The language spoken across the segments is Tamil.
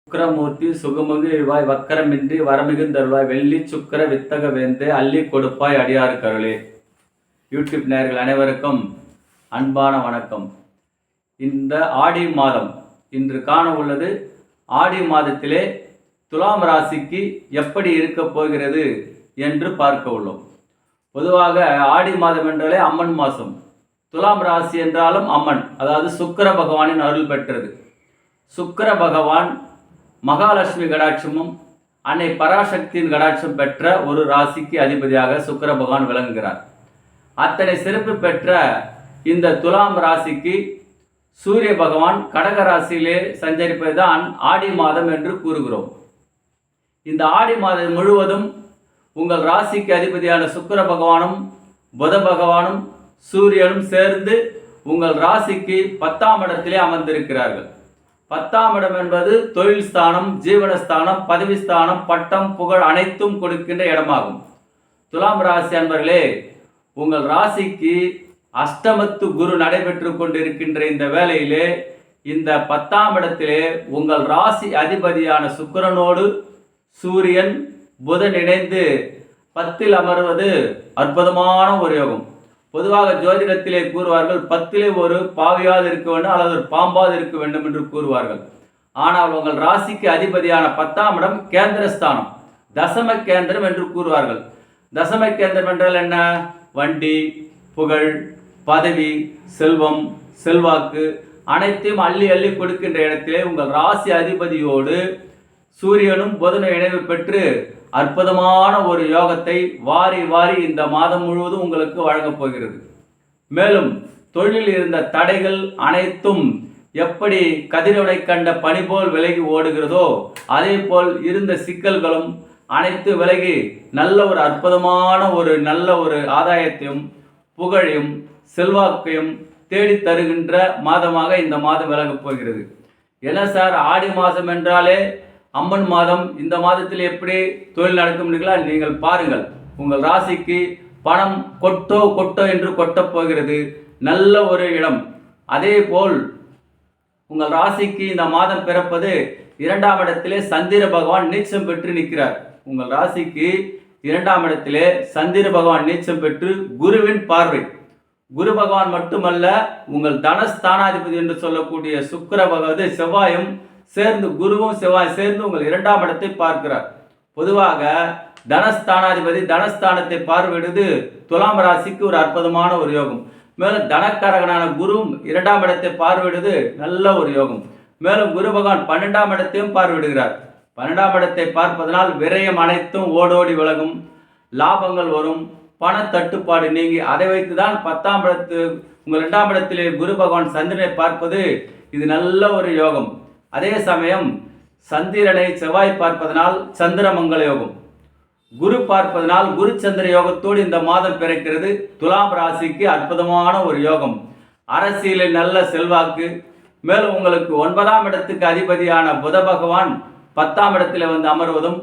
சுக்கிரமூர்த்தி சுகமுகு இழ்வாய் வக்கரமின்றி வரமிகுந்தருள்வாய் வெள்ளி சுக்கிர வித்தக வேந்தே அள்ளி கொடுப்பாய் அடியாறு கருளே. யூடியூப் நேயர்கள் அனைவருக்கும் அன்பான வணக்கம். இந்த ஆடி மாதம் இன்று காண உள்ளது. ஆடி மாதத்திலே துலாம் ராசிக்கு எப்படி இருக்க போகிறது என்று பார்க்க உள்ளோம். பொதுவாக ஆடி மாதம் என்றாலே அம்மன் மாதம். துலாம் ராசி என்றாலும் அம்மன், அதாவது சுக்கிர பகவானின் அருள் பெற்றது. சுக்கிர பகவான் மகாலட்சுமி கடாட்சமும் அன்னை பராசக்தியின் கடாட்சம் பெற்ற ஒரு ராசிக்கு அதிபதியாக சுக்கிர பகவான் விளங்குகிறார். அத்தனை சிறப்பு பெற்ற இந்த துலாம் ராசிக்கு சூரிய பகவான் கடக ராசியிலே சஞ்சரிப்பதுதான் ஆடி மாதம் என்று கூறுகிறோம். இந்த ஆடி மாதம் முழுவதும் உங்கள் ராசிக்கு அதிபதியான சுக்கிர பகவானும் புத பகவானும் சூரியனும் சேர்ந்து உங்கள் ராசிக்கு 10ஆம் இடத்திலே அமர்ந்திருக்கிறார்கள். 10ஆம் இடம் என்பது தொழில் ஸ்தானம், ஜீவனஸ்தானம், பதவி ஸ்தானம், பட்டம், புகழ் அனைத்தும் கொடுக்கின்ற இடமாகும். துலாம் ராசி அன்பர்களே, உங்கள் ராசிக்கு அஷ்டமத்து குரு நடைபெற்று கொண்டிருக்கின்ற இந்த வேளையிலே இந்த 10ஆம் இடத்திலே உங்கள் ராசி அதிபதியான சுக்கிரனோடு சூரியன் புதன் இணைந்து 10ல் அமர்வது அற்புதமான ஒரு யோகம். பொதுவாக ஜோதிடத்திலே கூறுவார்கள் 10லே ஒரு பாவியாவது இருக்க வேண்டும் அல்லது ஒரு பாம்பாவது இருக்க வேண்டும் என்று கூறுவார்கள். ஆனால் உங்கள் ராசிக்கு அதிபதியான 10ஆம் இடம் கேந்திரஸ்தானம், தசம கேந்திரம் என்று கூறுவார்கள். தசம கேந்திரம் என்றால் என்ன? வண்டி, புகழ், பதவி, செல்வம், செல்வாக்கு அனைத்தையும் அள்ளி அள்ளி கொடுக்கின்ற இடத்திலே உங்கள் ராசி அதிபதியோடு சூரியனும் புதனும் இணைவு பெற்று அற்புதமான ஒரு யோகத்தை வாரி வாரி இந்த மாதம் முழுவதும் உங்களுக்கு வழங்கப் போகிறது. மேலும் தொழிலில் இருந்த தடைகள் அனைத்தும் எப்படி கதிரவனை கண்ட பனி போல் விலகி ஓடுகிறதோ அதே போல் இருந்த சிக்கல்களும் அனைத்து விலகி நல்ல ஒரு அற்புதமான ஒரு நல்ல ஒரு ஆதாயத்தையும் புகழையும் செல்வாக்கையும் தேடி தருகின்ற மாதமாக இந்த மாதம் விலகப் போகிறது. என்ன சார், ஆடி மாதம் என்றாலே அம்மன் மாதம், இந்த மாதத்தில் எப்படி தொழில் நடக்கும்? நீங்கள் பாருங்கள், உங்கள் ராசிக்கு பணம் கொட்டோ கொட்டோ என்று கொட்டப் போகிறது. நல்ல ஒரு இடம். அதே போல் உங்கள் ராசிக்கு இந்த மாதம் பிறப்பது 2ஆம் இடத்திலே சந்திர பகவான் நீச்சம் பெற்று நிற்கிறார். உங்கள் ராசிக்கு 2ஆம் இடத்திலே சந்திர பகவான் நீச்சம் பெற்று குருவின் பார்வை. குரு பகவான் மட்டுமல்ல, உங்கள் தனஸ்தானாதிபதி என்று சொல்லக்கூடிய சுக்கிர பகவான் செவ்வாயும் சேர்ந்து, குருவும் செவ்வாய் சேர்ந்து உங்கள் 2ஆம் இடத்தை பார்க்கிறார். பொதுவாக தனஸ்தானாதிபதி தனஸ்தானத்தை பார்வையிடுவது துலாம் ராசிக்கு ஒரு அற்புதமான ஒரு யோகம். மேலும் தனக்காரகனான குருவும் 2ஆம் இடத்தை பார்வையிடுவது நல்ல ஒரு யோகம். மேலும் குரு பகவான் 12ஆம் இடத்தையும் பார்வையிடுகிறார். 12ஆம் இடத்தை பார்ப்பதனால் விரயம் அனைத்தும் ஓடோடி விலகும், லாபங்கள் வரும், பண தட்டுப்பாடு நீங்கி அதை வைத்துதான் 10ஆம் இடத்து உங்கள் 2ஆம் இடத்திலே குரு பகவான் சந்திரனை பார்ப்பது இது நல்ல ஒரு யோகம். அதே சமயம் சந்திரனை செவ்வாய் பார்ப்பதனால் சந்திரமங்கல யோகம், குரு பார்ப்பதனால் குரு சந்திர யோகத்தோடு இந்த மாதம் பிறக்கிறது. துலாம் ராசிக்கு அற்புதமான ஒரு யோகம். அரசியலில் நல்ல செல்வாக்கு. மேலும் உங்களுக்கு 9ஆம் இடத்துக்கு அதிபதியான புத பகவான் 10ஆம் இடத்தில் வந்து அமர்வதும்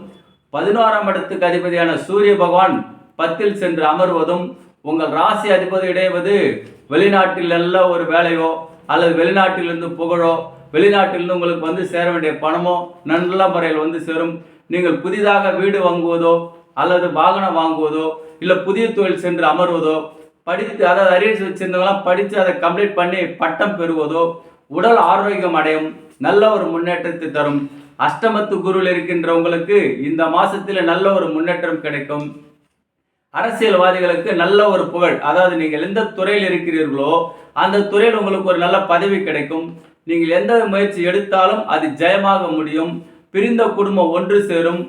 11ஆம் இடத்துக்கு அதிபதியான சூரிய பகவான் 10ல் சென்று அமர்வதும் உங்கள் ராசி அதிபதி இடைவது வெளிநாட்டில் நல்ல ஒரு வேலையோ அல்லது வெளிநாட்டிலிருந்து புகழோ வெளிநாட்டிலிருந்து உங்களுக்கு வந்து சேர வேண்டிய பணமோ நல்ல முறையில் வந்து சேரும். நீங்கள் புதிதாக வீடு வாங்குவதோ அல்லது வாகனம் வாங்குவதோ இல்லை புதிய தொழில் சென்று அமர்வதோ, படித்து அதாவது அரியர்ஸ் வச்சிருந்தவங்களாம் படித்து அதை கம்ப்ளீட் பண்ணி பட்டம் பெறுவதோ, உடல் ஆரோக்கியம் அடையும், நல்ல ஒரு முன்னேற்றத்தை தரும். அஷ்டமத்து குருவில் இருக்கின்ற உங்களுக்கு இந்த மாதத்தில் நல்ல ஒரு முன்னேற்றம் கிடைக்கும். அரசியல்வாதிகளுக்கு நல்ல ஒரு புகழ், அதாவது நீங்கள் எந்த துறையில் இருக்கிறீர்களோ அந்த துறையில் உங்களுக்கு ஒரு நல்ல பதவி கிடைக்கும். நீங்கள் எந்த முயற்சி எடுத்தாலும் அது ஜெயமாக முடியும். பிரிந்த குடும்பம் ஒன்று சேரும்.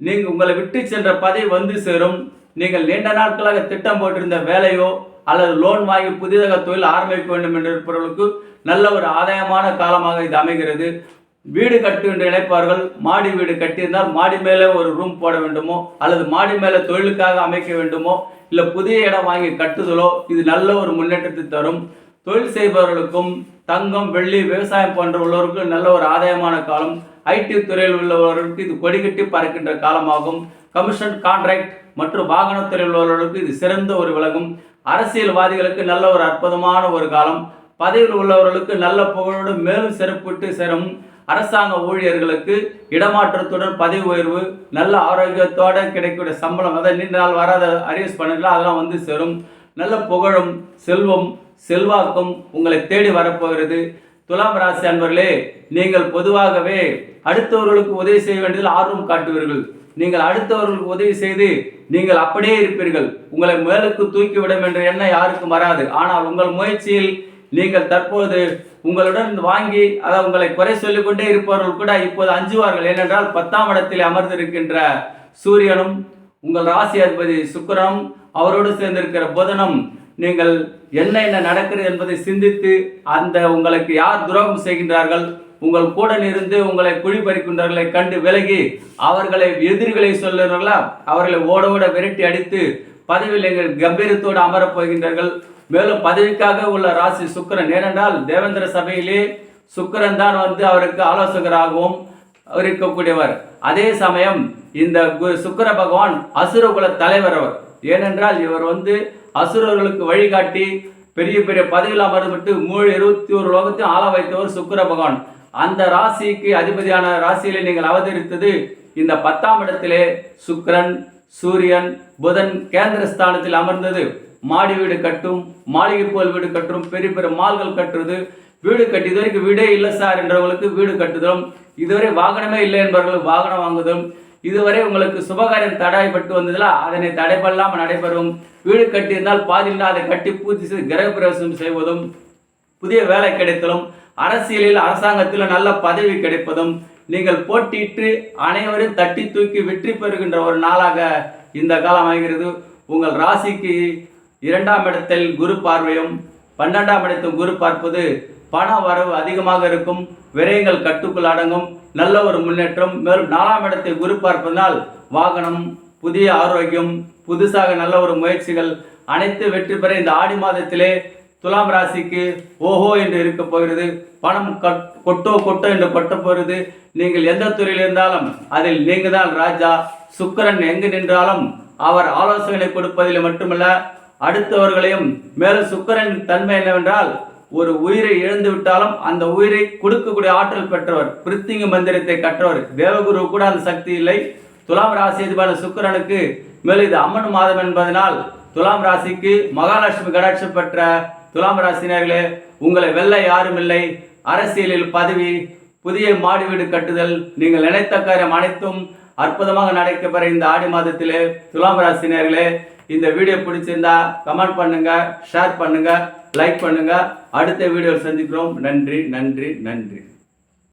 நீங்கள் உங்களை விட்டு சென்ற பதவி வந்து சேரும். நீங்கள் நீண்ட நாட்களாக திட்டம் போட்டிருந்த வேலையோ அல்லது லோன் வாங்கி புதிதாக தொழில் ஆரம்பிக்க வேண்டும் என்று இருப்பவர்களுக்கு நல்ல ஒரு ஆதாயமான காலமாக இது அமைகிறது. வீடு கட்டு என்று நினைப்பார்கள். மாடி வீடு கட்டியிருந்தால் மாடி மேலே ஒரு ரூம் போட வேண்டுமோ அல்லது மாடி மேலே தொழிலுக்காக அமைக்க வேண்டுமோ இல்லை புதிய இடம் வாங்கி கட்டுதலோ இது நல்ல ஒரு முன்னேற்றத்தை தரும். தொழில் செய்பவர்களுக்கும் தங்கம், வெள்ளி, விவசாயம் போன்ற உள்ளவர்களுக்கு நல்ல ஒரு ஆதாயமான காலம். ஐடி துறையில் உள்ளவர்களுக்கு இது கொடிகட்டி பறக்கின்ற காலமாகும். கமிஷன், கான்ட்ராக்ட் மற்றும் வாகனத்துறையில் உள்ளவர்களுக்கு இது சிறந்த ஒரு விலகும். அரசியல்வாதிகளுக்கு நல்ல ஒரு அற்புதமான ஒரு காலம். பதவியில் உள்ளவர்களுக்கு நல்ல புகழோடு மேலும் சிறப்பிட்டு சேரும். அரசாங்க ஊழியர்களுக்கு இடமாற்றத்துடன் பதவி உயர்வு, நல்ல ஆரோக்கியத்தோடு கிடைக்கக்கூடிய சம்பளம், அதாவது நீண்ட நாள் வராத அரியஸ் பண்ணல அதெல்லாம் வந்து சேரும். நல்ல புகழும் செல்வம் செல்வாக்கும் உங்களை தேடி வரப்போகிறது. துலாம் ராசி அன்பர்களே, நீங்கள் பொதுவாகவே அடுத்தவர்களுக்கு உதவி செய்ய வேண்டியதில் ஆர்வம் காட்டுவீர்கள். நீங்கள் அடுத்தவர்களுக்கு உதவி செய்து நீங்கள் அப்படியே இருப்பீர்கள். உங்களை மேலுக்கு தூக்கிவிடும் என்ற எண்ணம் யாருக்கும் வராது. ஆனால் உங்கள் முயற்சியில் நீங்கள் தற்போது உங்களுடன் வாங்கி அதை உங்களை குறை சொல்லிக் கொண்டே இருப்பவர்கள் கூட இப்போது அஞ்சுவார்கள். ஏனென்றால் 10ஆம் இடத்தில் அமர்ந்திருக்கின்ற சூரியனும் உங்கள் ராசி அதிபதி சுக்கிரனும் அவரோடு சேர்ந்திருக்கிற புதனும் நீங்கள் என்ன நடக்கிறது என்பதை சிந்தித்து அந்த உங்களுக்கு யார் துரோகம் செய்கின்றார்கள், உங்கள் கூட இருந்து உங்களை குழிபறிக்கின்றவர்களை கண்டு விலகி அவர்களை எதிரிகளை சொல்லுறாங்களா அவர்களை ஓட ஓட விரட்டி அடித்து பதவியில் எங்கள் கம்பீரத்தோடு அமரப் போகின்றார்கள். மேலும் பதவிக்காக உள்ள ராசி சுக்கிரன். ஏனென்றால் தேவேந்திர சபையிலே சுக்கிரன் தான் வந்து அவருக்கு ஆலோசகராகவும் இருக்கக்கூடியவர். அதே சமயம் இந்த சுக்கிர பகவான் அசுரகுல தலைவர் அவர். ஏனென்றால் இவர் வந்து அசுரர்களுக்கு வழிகாட்டி பெரிய பெரிய பதவியில் அமர்ந்துவிட்டு 21 லோகத்தையும் ஆள வைத்தவர் சுக்கிர பகவான். அந்த ராசிக்கு அதிபதியான ராசியிலே நீங்கள் அவதரித்தது இந்த 10ஆம் இடத்திலே சுக்கிரன் சூரியன் புதன் கேந்திரஸ்தானத்தில் அமர்ந்தது. மாடி வீடு கட்டும், மாளிகை போல் வீடு கட்டும், பெரிய பெரிய மால்கள் கட்டுறது, வீடு கட்டி இதுவரைக்கும் வீடே இல்லை சார் என்றவங்களுக்கு வீடு கட்டுதலும், இதுவரை வாகனமே இல்லை என்பவர்களுக்கு வாகனம் வாங்குதலும், இதுவரை உங்களுக்கு சுபகாரியம் தடைப்பட்டு வந்ததில் அதனை தடைபல்லாமல் நடைபெறும், வீடு கட்டியிருந்தால் பாதியில் அதை கட்டி பூர்த்தி செய்து கிரகப்பிரவேசம் செய்வதும், புதிய வேலை கிடைத்தலும், அரசியலில் அரசாங்கத்தில் நல்ல பதவி கிடைப்பதும், நீங்கள் போட்டியிட்டு அனைவரும் தட்டி தூக்கி வெற்றி பெறுகின்ற ஒரு நாளாக இந்த காலம் ஆகிறது. உங்கள் ராசிக்கு 2ஆம் இடத்தில் குரு பார்வையும் 12ஆம் இடத்தில் குரு பார்ப்பது பண வரவு அதிகமாக இருக்கும், விரயங்கள் கட்டுக்குள் அடங்கும், நல்ல ஒரு முன்னேற்றம். மேலும் 4ஆம் இடத்தை குரு பார்ப்பதனால் வாகனம், புதிய ஆரோக்கியம், புதுசாக நல்ல ஒரு முயற்சிகள் அனைத்து வெற்றி பெற இந்த ஆடி மாதத்திலே துலாம் ராசிக்கு ஓஹோ என்று இருக்க போகிறது. பணம் கொட்டோ என்று கொட்ட போகிறது. நீங்கள் எந்த துறையில் இருந்தாலும் அதில் நீங்கள் தான் ராஜா. சுக்கிரன் எங்கு நின்றாலும் அவர் ஆலோசனை கொடுப்பதில் மட்டுமல்ல அடுத்தவர்களையும். மேலும் சுக்கிரன் தன்மை என்னவென்றால் ஒரு உயிரை இழந்து விட்டாலும் அந்த உயிரை கொடுக்கக்கூடிய ஆற்றல் பெற்றவர், பிரித்திங்கு மந்திரத்தை கற்றவர். தேவகுரு கூட அந்த சக்தி இல்லை. துலாம் ராசி அதிபதியான சுக்கிரனுக்கு மேலும் இது அம்மன் மாதம் என்பதனால் துலாம் ராசிக்கு மகாலட்சுமி கடாட்சம் பெற்ற துலாம் ராசினர்களே, உங்களை வெல்ல யாரும் இல்லை. அரசியலில் பதவி, புதிய மாடி வீடு கட்டுதல், நீங்கள் நினைத்த காரியம் அனைத்தும் அற்புதமாக நடைபெற இந்த ஆடி மாதத்திலே துலாம் ராசினர்களே, இந்த வீடியோ பிடிச்சிருந்தா கமெண்ட் பண்ணுங்க, ஷேர் பண்ணுங்க, லைக் பண்ணுங்க. அடுத்த வீடியோவில் சந்திக்கிறோம். நன்றி நன்றி நன்றி.